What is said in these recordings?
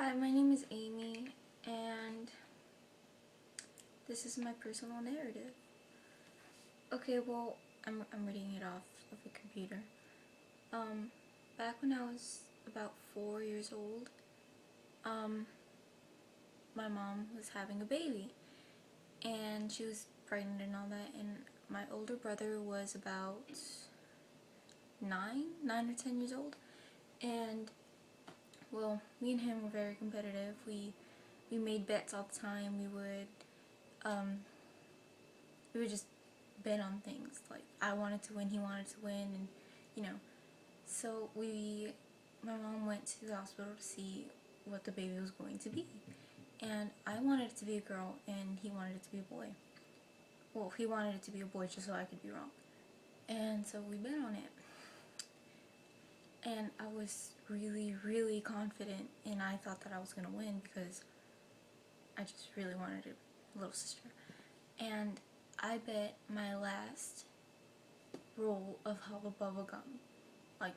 Hi, my name is Amy, and this is my personal narrative. Okay, well, I'm reading it off of a computer. Back when I was about 4 years old, my mom was having a baby, and she was pregnant and all that, and my older brother was about 9 or 10 years old, and well, me and him were very competitive. We made bets all the time. We would just bet on things. Like, I wanted to win, he wanted to win, and you know. So my mom went to the hospital to see what the baby was going to be. And I wanted it to be a girl, and he wanted it to be a boy. Well, he wanted it to be a boy just so I could be wrong. And so we bet on it. And I was really, really confident, and I thought that I was going to win because I just really wanted a little sister. And I bet my last roll of Hubba Bubba Gum, like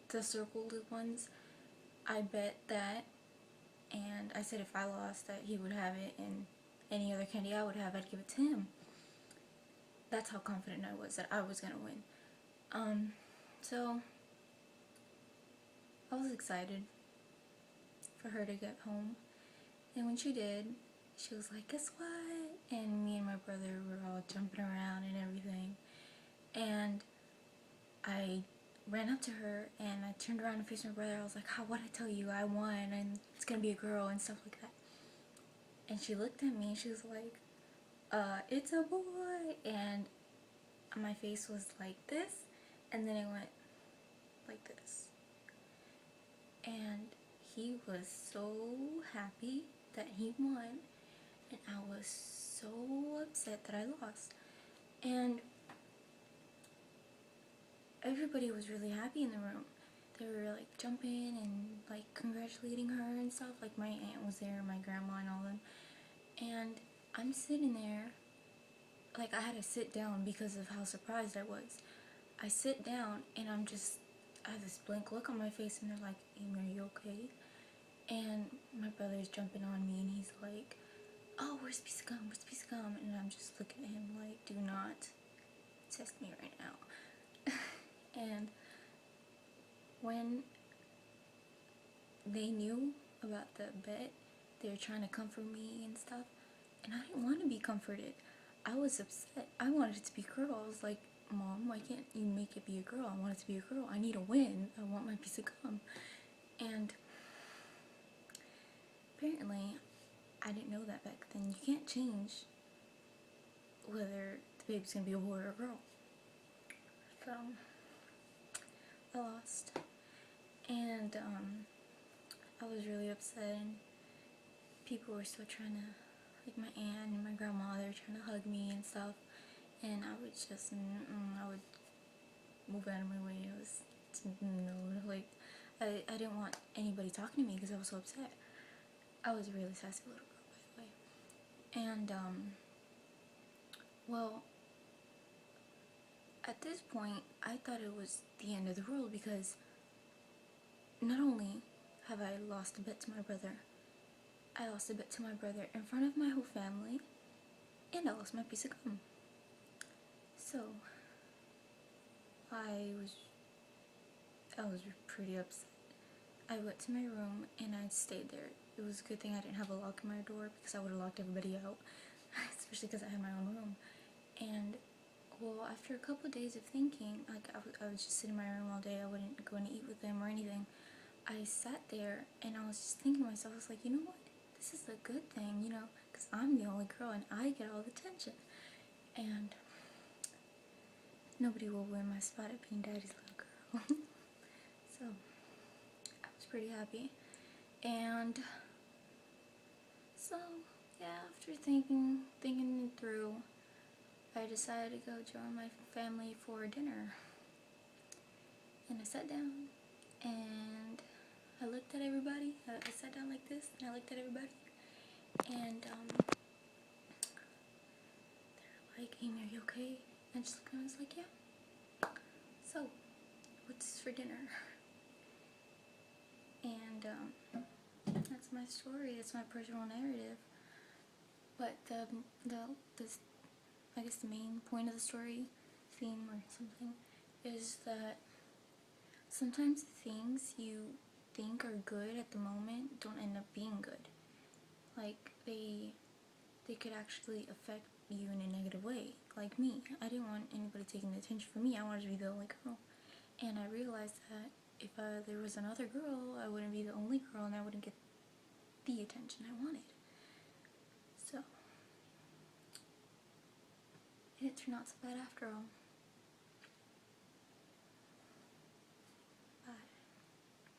the circled ones, I bet that, and I said if I lost that he would have it, and any other candy I would have, I'd give it to him. That's how confident I was that I was gonna win. So I was excited for her to get home, and when she did, she was like, guess what? And me and my brother were all jumping around and everything, and I ran up to her and I turned around and faced my brother. I was like, how, what'd I tell you? I won, and it's gonna be a girl and stuff like that. And she looked at me and she was like, it's a boy. And my face was like this, and then it went like this. And he was so happy that he won, and I was so upset that I lost. And everybody was really happy in the room. They were like jumping and like congratulating her and stuff. Like my aunt was there, my grandma and all them. And I'm sitting there, like I had to sit down because of how surprised I was. I sit down and I have this blank look on my face, and they're like, Amy, are you okay? And my brother's jumping on me and he's like, oh, where's the piece of gum? Where's the piece of gum? And I'm just looking at him like, do not test me right now. And when they knew about the bet, they were trying to comfort me and stuff, and I didn't want to be comforted. I was upset. I wanted it to be a girl. I was like, Mom, why can't you make it be a girl? I want it to be a girl. I need a win. I want my piece of gum. And apparently, I didn't know that back then. You can't change whether the baby's gonna be a boy or a girl. So I lost, and I was really upset, and people were still trying to, like my aunt and my grandma, they were trying to hug me and stuff, and I would just, I would move out of my way. I was, no, like, I didn't want anybody talking to me because I was so upset. I was a really sassy little girl, by the way. And, well, at this point, I thought it was the end of the world because not only have I lost a bet to my brother, I lost a bet to my brother in front of my whole family, and I lost my piece of gum. So, I was pretty upset. I went to my room and I stayed there. It was a good thing I didn't have a lock in my door because I would have locked everybody out, especially because I had my own room. And well, after a couple of days of thinking, like I was just sitting in my room all day. I wouldn't go and eat with them or anything. I sat there and I was just thinking to myself, I was like, you know what? This is a good thing, because I'm the only girl and I get all the attention. And nobody will win my spot at being daddy's little girl. So I was pretty happy. And so, yeah, after thinking it through, I decided to go join my family for dinner. And I sat down and I looked at everybody. I sat down like this and I looked at everybody. And they're like, Amy, are you okay? And I was like, yeah. So, what's for dinner? And story. It's my personal narrative. But this, I guess the main point of the story, theme or something, is that sometimes things you think are good at the moment don't end up being good. Like they could actually affect you in a negative way. Like me, I didn't want anybody taking the attention from me. I wanted to be the only girl, and I realized that if there was another girl, I wouldn't be the only girl, and I wouldn't get the attention I wanted. So, and it turned out so bad after all.